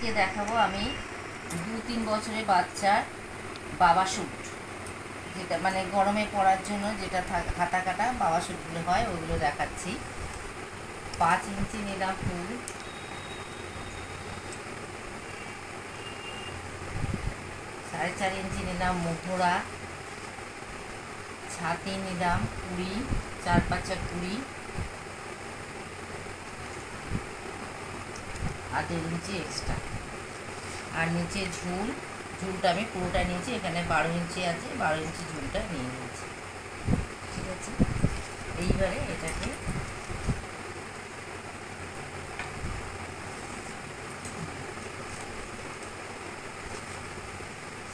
আজকে দেখাবো আমি 2-3 বছরের বাচ্চার বাবা স্যুট, যেটা মানে গরমে পরার জন্য যেটা হাতা কাটা বাবা স্যুটগুলো হয় ওগুলো দেখাচ্ছি। 5 ইঞ্চি নিলাম ফুল, 4.5 ইঞ্চি নিলাম মোহরা, ছাতি নিলাম 20, 4-5 20, 1.5 ইঞ্চি এক্সট্রা। আর নিচে ঝুলটা আমি পুরোটা নিয়েছি, এখানে 12 ইঞ্চি আছে, 12 ইঞ্চি ঝুলটা নিয়ে নিয়েছি। ঠিক আছে, এইবারে এটাকে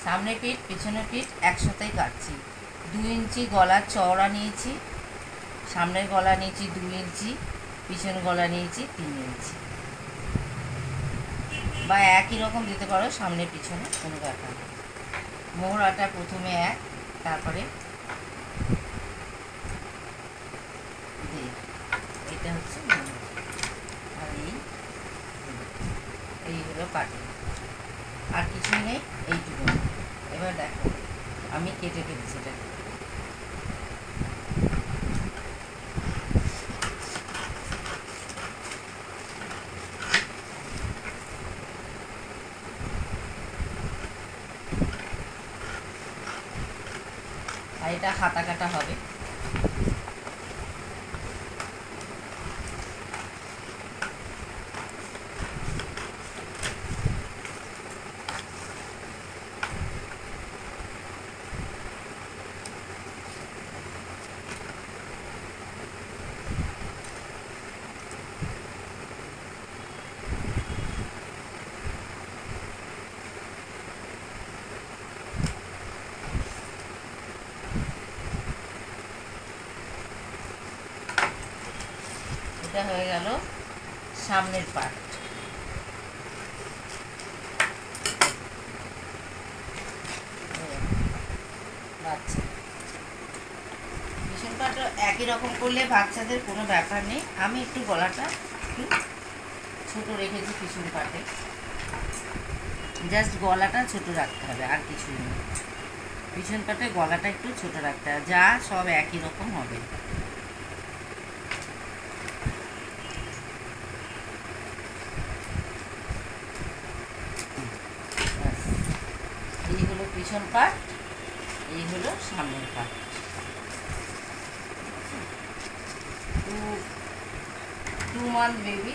সামনে পিঠ পিছনে পিঠ একসাথেই কাটছি। 2 ইঞ্চি গলার চওড়া নিয়েছি, সামনের গলা নিয়েছি 2 ইঞ্চি, পিছন গলা নিয়েছি 3 ইঞ্চি, বা একই রকম দিতে পারো সামনে পিছনে, কোনো ব্যাপার নেই। মোহরাটা প্রথমে 1, তারপরে এটা হচ্ছে মোহরা, আর এই হলো কাটিং, আর কিছুই নেই, এইটুকু। এবার দেখো আমি কেটে ফেলছি এটা। আর এটা হাতা কাটা হবে। এটা হয়ে গেল সামনের পার্ট। বাচ্চা পিছন পার্ট একই রকম করলে বাচ্চাদের কোনো ব্যাপার নেই। আমি একটু গলাটা একটু ছোটো রেখেছি পিছন পার্টে, জাস্ট গলাটা ছোট রাখতে হবে, আর কিছুই নেই। পিছন পাটে গলাটা একটু ছোট রাখতে হবে, যা সব একই রকম হবে। এই হলো পিছন পাট, এই হলো সামনের পাট। 2 month বেবি